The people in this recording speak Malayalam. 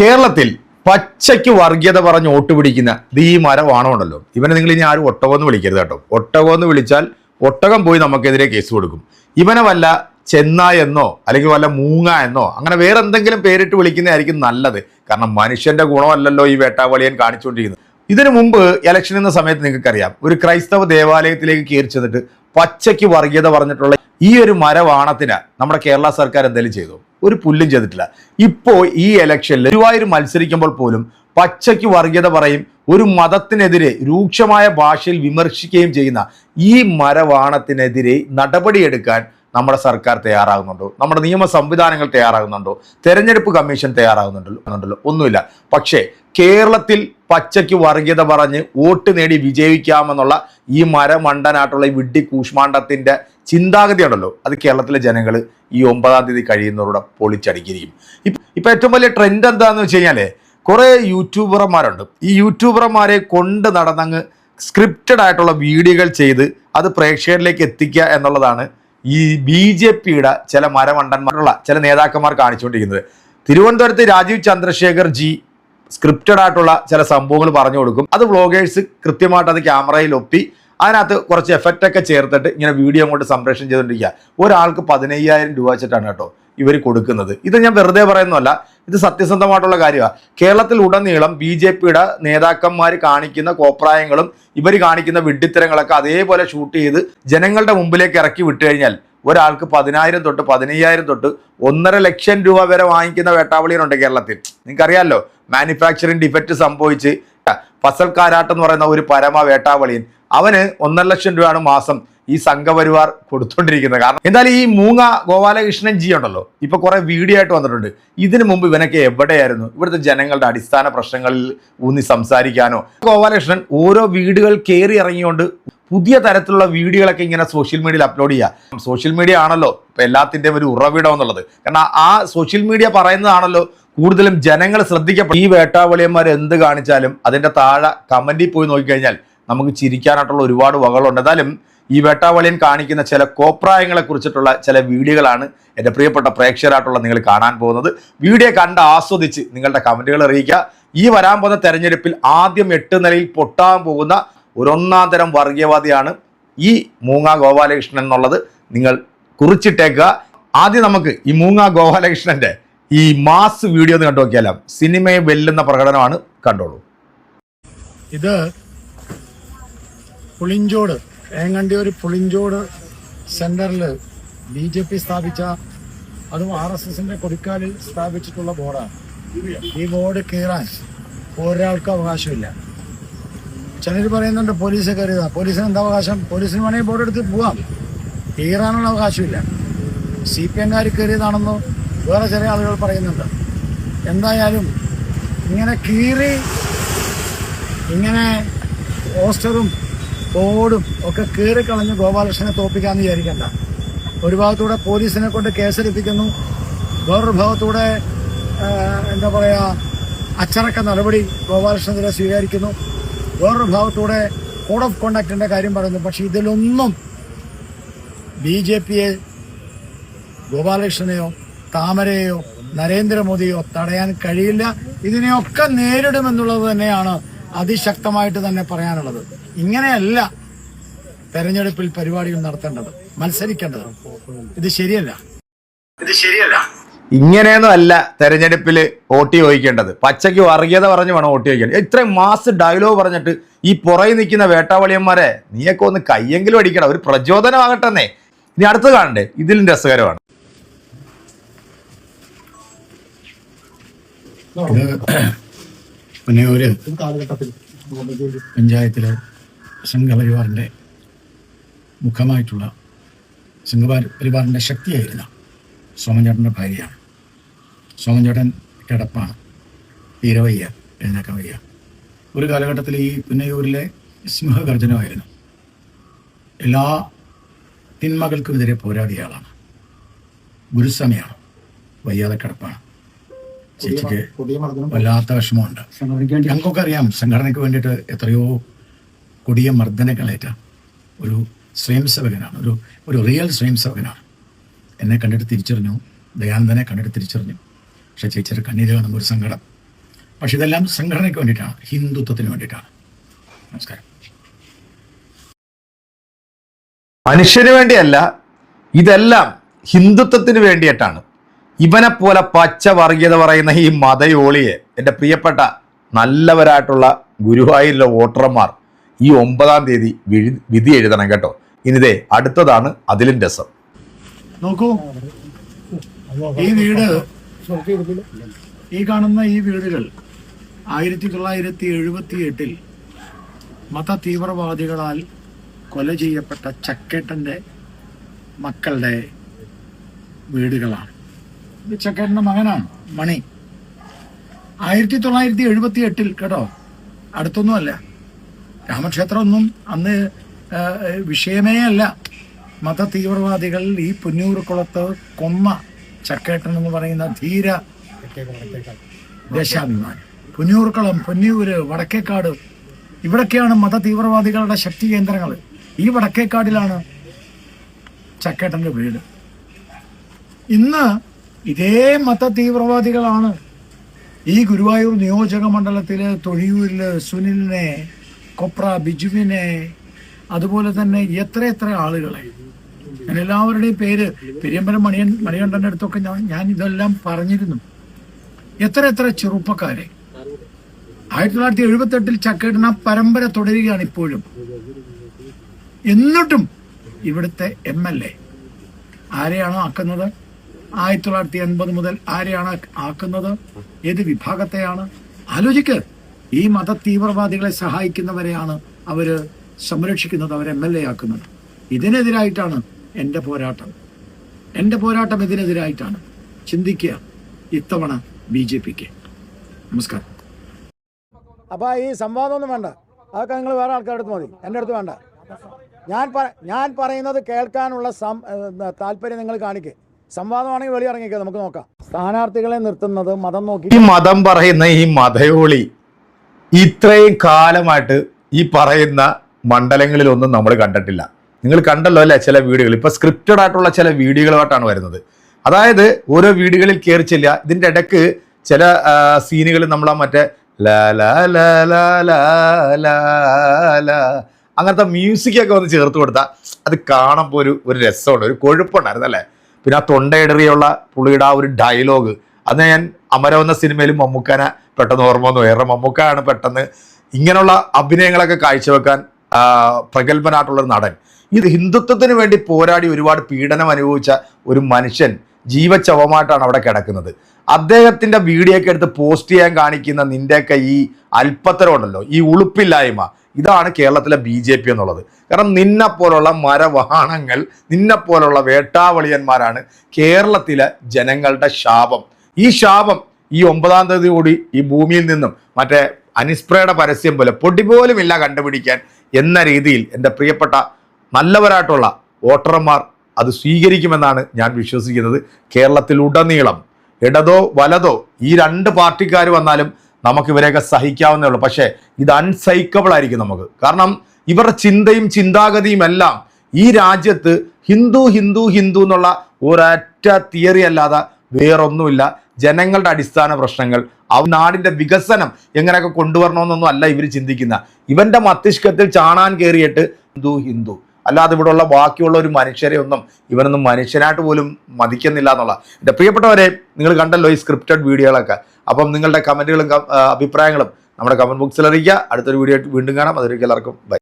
കേരളത്തിൽ പച്ചയ്ക്ക് വർഗീയത പറഞ്ഞ് വോട്ട് പിടിക്കുന്ന ഈ മരവാണോ ഉണ്ടല്ലോ, ഇവനെ നിങ്ങൾ ഇനി ആരും ഒട്ടകമെന്ന് വിളിക്കരുത് കേട്ടോ. ഒട്ടകമെന്ന് വിളിച്ചാൽ ഒട്ടകം പോയി നമുക്കെതിരെ കേസ് കൊടുക്കും. ഇവനെ വല്ല ചെന്നായ എന്നോ അല്ലെങ്കിൽ വല്ല മൂങ്ങ എന്നോ അങ്ങനെ വേറെ എന്തെങ്കിലും പേരിട്ട് വിളിക്കുന്നതായിരിക്കും നല്ലത്. കാരണം മനുഷ്യന്റെ ഗുണമല്ലല്ലോ ഈ വേട്ടാവളിയൻ കാണിച്ചുകൊണ്ടിരിക്കുന്നത്. ഇതിനു മുമ്പ് ഇലക്ഷൻ എന്ന സമയത്ത് നിങ്ങൾക്കറിയാം, ഒരു ക്രൈസ്തവ ദേവാലയത്തിലേക്ക് കയറി ചെന്നിട്ട് പച്ചയ്ക്ക് വർഗീയത പറഞ്ഞിട്ടുള്ള ഈ ഒരു മരവാണത്തിന് നമ്മുടെ കേരള സർക്കാർ എന്തെങ്കിലും ചെയ്തു? ഒരു പുല്ലും ചെയ്തിട്ടില്ല. ഇപ്പോൾ ഈ ഇലക്ഷനിൽ ഗുരുവായൂർ മത്സരിക്കുമ്പോൾ പോലും പച്ചയ്ക്ക് വർഗീയത പറയും, ഒരു മതത്തിനെതിരെ രൂക്ഷമായ ഭാഷയിൽ വിമർശിക്കുകയും ചെയ്യുന്ന ഈ മരവാണത്തിനെതിരെ നടപടിയെടുക്കാൻ നമ്മുടെ സർക്കാർ തയ്യാറാകുന്നുണ്ടോ? നമ്മുടെ നിയമ സംവിധാനങ്ങൾ തയ്യാറാകുന്നുണ്ടോ? തെരഞ്ഞെടുപ്പ് കമ്മീഷൻ തയ്യാറാകുന്നുണ്ടല്ലോ? ഒന്നുമില്ല. പക്ഷേ കേരളത്തിൽ പച്ചയ്ക്ക് വർഗീയത പറഞ്ഞ് വോട്ട് നേടി വിജയിക്കാമെന്നുള്ള ഈ മരമണ്ടനായിട്ടുള്ള ഈ വിഡ്ഢി കൂഷ്മാണ്ഡത്തിന്റെ ചിന്താഗതി ഉണ്ടല്ലോ, അത് കേരളത്തിലെ ജനങ്ങൾ ഈ 9-ാം തീയതി കഴിയുന്നവരുടെ പൊളിച്ചടിക്കിരിക്കും. ഇപ്പൊ ഏറ്റവും വലിയ ട്രെൻഡ് എന്താണെന്ന് വെച്ച് കഴിഞ്ഞാൽ, കുറേ യൂട്യൂബർമാരുണ്ട്. ഈ യൂട്യൂബർമാരെ കൊണ്ട് നടന്നങ്ങ് സ്ക്രിപ്റ്റഡ് ആയിട്ടുള്ള വീഡിയോകൾ ചെയ്ത് അത് പ്രേക്ഷകരിലേക്ക് എത്തിക്കുക എന്നുള്ളതാണ് ഈ BJPയുടെ ചില മരമണ്ടന്മാരുള്ള ചില നേതാക്കന്മാർ കാണിച്ചുകൊണ്ടിരിക്കുന്നത്. തിരുവനന്തപുരത്ത് രാജീവ് ചന്ദ്രശേഖർ ജി സ്ക്രിപ്റ്റഡ് ആയിട്ടുള്ള ചില സംഭവങ്ങൾ പറഞ്ഞു കൊടുക്കും. അത് വ്ളോഗേഴ്സ് കൃത്യമായിട്ട് അത് ക്യാമറയിൽ ഒപ്പി അതിനകത്ത് കുറച്ച് എഫക്റ്റ് ഒക്കെ ചേർത്തിട്ട് ഇങ്ങനെ വീഡിയോ കൊണ്ട് സംപ്രേഷണം ചെയ്തുകൊണ്ടിരിക്കുക. ഒരാൾക്ക് 15,000 രൂപ വെച്ചിട്ടാണ് കേട്ടോ ഇവർ കൊടുക്കുന്നത്. ഇത് ഞാൻ വെറുതെ പറയുന്നതല്ല, ഇത് സത്യസന്ധമായിട്ടുള്ള കാര്യമാണ്. കേരളത്തിൽ ഉടനീളം BJPയുടെ നേതാക്കന്മാർ കാണിക്കുന്ന കോപ്രായങ്ങളും ഇവർ കാണിക്കുന്ന വിഡ്ഢിത്തരങ്ങളൊക്കെ അതേപോലെ ഷൂട്ട് ചെയ്ത് ജനങ്ങളുടെ മുമ്പിലേക്ക് ഇറക്കി വിട്ടു കഴിഞ്ഞാൽ ഒരാൾക്ക് 10,000 തൊട്ട് 15,000 തൊട്ട് 1.5 ലക്ഷം രൂപ വരെ വാങ്ങിക്കുന്ന വേട്ടാവളിയനുണ്ട് കേരളത്തിൽ. നിങ്ങൾക്കറിയാമല്ലോ, മാനുഫാക്ചറിങ് ഡിഫക്റ്റ് സംഭവിച്ച് ഫസൽ കാരാട്ട് എന്ന് പറയുന്ന ഒരു പരമ വേട്ടാവളിയൻ, അവന് 1.5 ലക്ഷം രൂപയാണ് മാസം ഈ സംഘപരിവാർ കൊടുത്തോണ്ടിരിക്കുന്നത്. കാരണം എന്തായാലും ഈ മൂങ്ങ ഗോപാലകൃഷ്ണൻ ജി ഉണ്ടല്ലോ, ഇപ്പൊ കുറെ വീഡിയോ ആയിട്ട് വന്നിട്ടുണ്ട്. ഇതിനു മുമ്പ് ഇവനൊക്കെ എവിടെയായിരുന്നു? ഇവിടുത്തെ ജനങ്ങളുടെ അടിസ്ഥാന പ്രശ്നങ്ങളിൽ ഊന്നി സംസാരിക്കാനോ? ഗോപാലകൃഷ്ണൻ ഓരോ വീടുകൾ കയറി ഇറങ്ങിക്കൊണ്ട് പുതിയ തരത്തിലുള്ള വീഡിയോകളൊക്കെ ഇങ്ങനെ സോഷ്യൽ മീഡിയയിൽ അപ്ലോഡ് ചെയ്യുക. സോഷ്യൽ മീഡിയ ആണല്ലോ ഇപ്പൊ എല്ലാത്തിൻ്റെയും ഒരു ഉറവിടം എന്നുള്ളത്. കാരണം ആ സോഷ്യൽ മീഡിയ പറയുന്നതാണല്ലോ കൂടുതലും ജനങ്ങൾ ശ്രദ്ധിക്കപ്പെടും. ഈ വേട്ടാവളിയന്മാർ എന്ത് കാണിച്ചാലും അതിന്റെ താഴെ കമന്റിൽ പോയി നോക്കിക്കഴിഞ്ഞാൽ നമുക്ക് ചിരിക്കാനായിട്ടുള്ള ഒരുപാട് വകകളുണ്ട്. എന്തായാലും ഈ വേട്ടാവളിയൻ കാണിക്കുന്ന ചില കോപ്രായങ്ങളെ കുറിച്ചിട്ടുള്ള ചില വീഡിയോകളാണ് എൻ്റെ പ്രിയപ്പെട്ട പ്രേക്ഷകരായിട്ടുള്ള നിങ്ങൾ കാണാൻ പോകുന്നത്. വീഡിയോ കണ്ട് ആസ്വദിച്ച് നിങ്ങളുടെ കമന്റുകൾ അറിയിക്കുക. ഈ വരാൻ പോകുന്ന തെരഞ്ഞെടുപ്പിൽ ആദ്യം 8 നിലയിൽ പൊട്ടാൻ പോകുന്ന ഒരു 1-ാം തരം വർഗീയവാദിയാണ് ഈ മൂങ്ങ ഗോപാലകൃഷ്ണൻ എന്നുള്ളത് നിങ്ങൾ കുറിച്ചിട്ടേക്കുക. ആദ്യം നമുക്ക് ഈ മൂങ്ങ ഗോപാലകൃഷ്ണന്റെ ഈ മാസ് വീഡിയോ ഒന്ന് കണ്ടു നോക്കിയാലോ. സിനിമയെ വെല്ലുന്ന പ്രകടനമാണ്, കണ്ടോളൂ. ഇത് പുളിഞ്ചോട് ഏങ്ങണ്ടിയൂർ പുളിഞ്ചോട് സെന്ററിൽ BJP സ്ഥാപിച്ച, അതും RSSന്റെ കൊടിക്കാലിൽ സ്ഥാപിച്ചിട്ടുള്ള ബോർഡാണ്. ഈ ബോർഡ് കീറാൻ ഒരാൾക്കും അവകാശമില്ല. ചിലർ പറയുന്നുണ്ട് പോലീസ് കയറിയതാ. പോലീസിന് എന്താ അവകാശം? പോലീസിന് വേണമെങ്കിൽ ബോർഡ് എടുത്ത് പോവാം, കീറാനുള്ള അവകാശമില്ല. CPM-കാർ കയറിയതാണെന്നോ വേറെ ചില ആളുകൾ പറയുന്നുണ്ട്. എന്തായാലും ഇങ്ങനെ കീറി ഇങ്ങനെ പോസ്റ്ററും ബോർഡും ഒക്കെ കീറിക്കളഞ്ഞ് ഗോപാലകൃഷ്ണനെ തോപ്പിക്കാമെന്ന് വിചാരിക്കണ്ട. ഒരു ഭാഗത്തൂടെ പോലീസിനെ കൊണ്ട് കേസെടുപ്പിക്കുന്നു, വേറൊരു ഭാഗത്തൂടെ എന്താ പറയുക അച്ചടക്ക നടപടി ഗോപാലകൃഷ്ണനെതിരെ സ്വീകരിക്കുന്നു, വേറൊരു ഭാഗത്തൂടെ കോഡ് ഓഫ് കോണ്ടക്റ്റിന്റെ കാര്യം പറയുന്നു. പക്ഷെ ഇതിലൊന്നും BJPയെ, ഗോപാലകൃഷ്ണനെയോ താമരയെയോ നരേന്ദ്രമോദിയോ തടയാൻ കഴിയില്ല. ഇതിനെയൊക്കെ നേരിടുമെന്നുള്ളത് തന്നെയാണ് അതിശക്തമായിട്ട് തന്നെ പറയാനുള്ളത്. ഇങ്ങനെയല്ല തെരഞ്ഞെടുപ്പിൽ പരിപാടികൾ നടത്തേണ്ടത്, മത്സരിക്കേണ്ടത്. ഇത് ശരിയല്ല. ഇങ്ങനെയൊന്നും അല്ല തെരഞ്ഞെടുപ്പിൽ വോട്ട് ചോദിക്കേണ്ടത്. പച്ചയ്ക്ക് വർഗീയത പറഞ്ഞ് വേണം വോട്ട് ചോദിക്കേണ്ടത്. ഇത്രയും മാസ് ഡയലോഗ് പറഞ്ഞിട്ട് ഈ പുറകെ നിൽക്കുന്ന വേട്ടാവളിയന്മാരെ നീയൊക്കെ ഒന്ന് കയ്യെങ്കിലും അടിക്കണം, ഒരു പ്രചോദനമാകട്ടെന്നേ. ഇനി അടുത്ത് കാണണ്ടേ, ഇതിലും രസകരമാണ്. പിന്നെ ഒരു പഞ്ചായത്തിലെ സംഘപരിവാറിന്റെ മുഖമായിട്ടുള്ള സംഘപരിവാറിന്റെ ശക്തിയായിരുന്ന സോമൻചേട്ടൻ്റെ ഭാര്യയാണ്. സോമൻചേട്ടൻ കിടപ്പാണ്, തീരവയ്യ, എഴുന്നേക്കാൻ വയ്യ. ഒരു കാലഘട്ടത്തിൽ ഈ പുന്നയൂരിലെ സിംഹഗർജനമായിരുന്നു. എല്ലാ തിന്മകൾക്കുമെതിരെ പോരാടിയ ആളാണ്. ഗുരുസ്വാമിയാണ്, വയ്യാതെ കിടപ്പാണ്. ചേച്ചിക്ക് വല്ലാത്ത വിഷമമുണ്ട്. ഞങ്ങൾക്കൊക്കെ അറിയാം, സംഘടനയ്ക്ക് വേണ്ടിയിട്ട് എത്രയോ കൊടിയ മർദ്ദനങ്ങളേറ്റ ഒരു സ്വയംസേവകനാണ്, ഒരു റിയൽ സ്വയംസേവകനാണ്. എന്നെ കണ്ടിട്ട് തിരിച്ചറിഞ്ഞു, ദയാനന്ദനെ കണ്ടിട്ട് തിരിച്ചറിഞ്ഞു. പക്ഷെ ചേച്ചിയുടെ കണ്ണീര് കാണുമ്പോൾ ഒരു സങ്കടം. പക്ഷെ ഇതെല്ലാം സംഘടനയ്ക്ക് വേണ്ടിയിട്ടാണ്, ഹിന്ദുത്വത്തിന് വേണ്ടിയിട്ടാണ്. നമസ്കാരം. മനുഷ്യന് വേണ്ടിയല്ല, ഇതെല്ലാം ഹിന്ദുത്വത്തിന് വേണ്ടിയിട്ടാണ്. ഇവനെ പോലെ പച്ച വർഗീയത പറയുന്ന ഈ മതയോളിയെ എൻ്റെ പ്രിയപ്പെട്ട നല്ലവരായിട്ടുള്ള ഗുരുവായൂരിലെ വോട്ടർമാർ ഈ 9-ാം തീയതി വിധി എഴുതണം കേട്ടോ. ഇനിതേ അടുത്തതാണ് അതിലും രസം. നോക്കൂ, ഈ വീട്, ഈ കാണുന്ന ഈ വീടുകൾ 1978 മത തീവ്രവാദികളാൽ കൊല ചെയ്യപ്പെട്ട ചക്കേട്ടൻ്റെ മക്കളുടെ വീടുകളാണ്. ഇത് ചക്കേട്ടൻ്റെ മകനാണ് മണി. 1978 കേട്ടോ, അടുത്തൊന്നുമല്ല. രാമക്ഷേത്രമൊന്നും അന്ന് വിഷയമേ അല്ല. മത തീവ്രവാദികൾ ഈ പുന്നൂർക്കുളത്ത് കൊന്ന ചക്കേട്ടൻ എന്ന് പറയുന്ന ധീര ദേശാഭിമാനി. പുന്നൂർക്കുളം, പൊന്നിയൂര്, വടക്കേക്കാട്, ഇവിടൊക്കെയാണ് മത തീവ്രവാദികളുടെ ശക്തി കേന്ദ്രങ്ങൾ. ഈ വടക്കേക്കാടിലാണ് ചക്കേട്ടൻ്റെ വീട്. ഇന്ന് ഇതേ മത തീവ്രവാദികളാണ് ഈ ഗുരുവായൂർ നിയോജക മണ്ഡലത്തില് തൊഴിയൂരിൽ സുനിലിനെ, കൊപ്ര ബിജുവിനെ, അതുപോലെ തന്നെ എത്ര ആളുകളെ, ഞാൻ എല്ലാവരുടെയും പേര് പെരിയമ്പലം മണികണ്ഠൻ്റെ അടുത്തൊക്കെ ഞാൻ ഇതെല്ലാം പറഞ്ഞിരുന്നു. എത്ര ചെറുപ്പക്കാരെ. 1978 ചക്കേട്ടൻ ആ പരമ്പര തുടരുകയാണ് ഇപ്പോഴും. എന്നിട്ടും ഇവിടുത്തെ MLA ആരെയാണോ ആക്കുന്നത്? 1980 മുതൽ ആരെയാണ് ആക്കുന്നത്? ഏത് വിഭാഗത്തെയാണ്? ആലോചിക്ക്. ഈ മത തീവ്രവാദികളെ സഹായിക്കുന്നവരെയാണ് അവര് സംരക്ഷിക്കുന്നത്, അവർ MLA ആക്കുന്നത്. ഇതിനെതിരായിട്ടാണ് എൻ്റെ പോരാട്ടം. എൻ്റെ പോരാട്ടം ഇതിനെതിരായിട്ടാണ്. ചിന്തിക്കുക ഇത്തവണ BJPക്ക്. നമസ്കാരം. അപ്പോൾ ഈ സംവാദമൊന്നും വേണ്ട, അതൊക്കെ നിങ്ങൾ വേറെ ആൾക്കാരുടെ അടുത്ത് മതി, എൻ്റെ അടുത്ത് വേണ്ട. ഞാൻ പറയുന്നത് കേൾക്കാനുള്ള താല്പര്യം നിങ്ങൾ കാണിക്കുക. സംവാദമാണെങ്കിൽ വെളിയിറങ്ങിക്കുക, നമുക്ക് നോക്കാം. സ്ഥാനാർത്ഥികളെ നിർത്തുന്നത് മതം നോക്കി. ഈ മതം പറയുന്ന ഈ മതയോളി ഇത്രയും കാലമായിട്ട് ഈ പറയുന്ന മണ്ഡലങ്ങളിലൊന്നും നമ്മൾ കണ്ടിട്ടില്ല. നിങ്ങൾ കണ്ടല്ലോ അല്ലേ ചില വീഡിയോകൾ. ഇപ്പൊ സ്ക്രിപ്റ്റഡ് ആയിട്ടുള്ള ചില വീഡിയോകളുമായിട്ടാണ് വരുന്നത്. അതായത് ഓരോ വീടുകളിൽ കയറി ചെല്ലുക. ഇതിൻ്റെ ഇടയ്ക്ക് ചില സീനുകൾ നമ്മളാ മറ്റേ അങ്ങനത്തെ മ്യൂസിക്കൊക്കെ ഒന്ന് ചേർത്ത് കൊടുത്താൽ അത് കാണുമ്പോൾ ഒരു രസമുണ്ട്, ഒരു കൊഴുപ്പുണ്ടായിരുന്നു അല്ലേ. പിന്നെ ആ തൊണ്ടയിടറിയുള്ള പുള്ളിയുടെ ആ ഒരു ഡയലോഗ്, അത് ഞാൻ അമരം എന്ന സിനിമയിൽ മമ്മൂക്കാനെ പെട്ടെന്ന് ഓർമ്മ വന്നു. വേറെ മമ്മൂക്കാണ് പെട്ടെന്ന് ഇങ്ങനെയുള്ള അഭിനയങ്ങളൊക്കെ കാഴ്ചവെക്കാൻ പ്രഗത്ഭനായിട്ടുള്ളൊരു നടൻ. ഇത് ഹിന്ദുത്വത്തിന് വേണ്ടി പോരാടി ഒരുപാട് പീഡനം അനുഭവിച്ച ഒരു മനുഷ്യൻ ജീവച്ചവമായിട്ടാണ് അവിടെ കിടക്കുന്നത്. അദ്ദേഹത്തിൻ്റെ വീഡിയോ ഒക്കെ എടുത്ത് പോസ്റ്റ് ചെയ്യാൻ കാണിക്കുന്ന നിൻ്റെയൊക്കെ ഈ അല്പത്തരം ഉണ്ടല്ലോ, ഈ ഉളുപ്പില്ലായ്മ, ഇതാണ് കേരളത്തിലെ BJP എന്നുള്ളത്. കാരണം നിന്നെപ്പോലുള്ള മരവാഹനങ്ങൾ, നിന്നെപ്പോലുള്ള വേട്ടാവളിയന്മാരാണ് കേരളത്തിലെ ജനങ്ങളുടെ ശാപം. ഈ ശാപം ഈ 9-ാം തീയതി കൂടി ഈ ഭൂമിയിൽ നിന്നും മറ്റേ അനിസ്പ്രയുടെ പരസ്യം പോലെ പൊടി പോലും ഇല്ല കണ്ടുപിടിക്കാൻ എന്ന രീതിയിൽ എൻ്റെ പ്രിയപ്പെട്ട നല്ലവരായിട്ടുള്ള വോട്ടർമാർ അത് സ്വീകരിക്കുമെന്നാണ് ഞാൻ വിശ്വസിക്കുന്നത്. കേരളത്തിലുടനീളം ഇടതോ വലതോ ഈ 2 പാർട്ടിക്കാർ വന്നാലും നമുക്ക് ഇവരെയൊക്കെ സഹിക്കാവുന്നേ ഉള്ളൂ. പക്ഷേ ഇത് അൺസൈക്കബിൾ ആയിരിക്കും നമുക്ക്. കാരണം ഇവരുടെ ചിന്തയും ചിന്താഗതിയും എല്ലാം ഈ രാജ്യത്ത് ഹിന്ദു ഹിന്ദു ഹിന്ദു എന്നുള്ള ഒരൊറ്റ തിയറി അല്ലാതെ വേറൊന്നുമില്ല. ജനങ്ങളുടെ അടിസ്ഥാന പ്രശ്നങ്ങൾ, നാടിൻ്റെ വികസനം എങ്ങനെയൊക്കെ കൊണ്ടുവരണമെന്നൊന്നും അല്ല ഇവർ ചിന്തിക്കുന്ന. ഇവൻ്റെ മസ്തിഷ്കത്തിൽ ചാണാൻ കയറിയിട്ട് ഹിന്ദു ഹിന്ദു അല്ലാതെ ഇവിടെയുള്ള ബാക്കിയുള്ള ഒരു മനുഷ്യരെ ഒന്നും ഇവനൊന്നും മനുഷ്യനായിട്ട് പോലും മതിക്കുന്നില്ല എന്നുള്ള. എൻ്റെ പ്രിയപ്പെട്ടവരെ, നിങ്ങൾ കണ്ടല്ലോ ഈ സ്ക്രിപ്റ്റഡ് വീഡിയോകളൊക്കെ. അപ്പം നിങ്ങളുടെ കമൻറ്റുകളും അഭിപ്രായങ്ങളും നമ്മുടെ കമൻറ്റ് ബോക്സിൽ അറിയിക്കുക. അടുത്തൊരു വീഡിയോ വീണ്ടും കാണാം. അതുവരേക്കും എല്ലാവർക്കും ബൈ.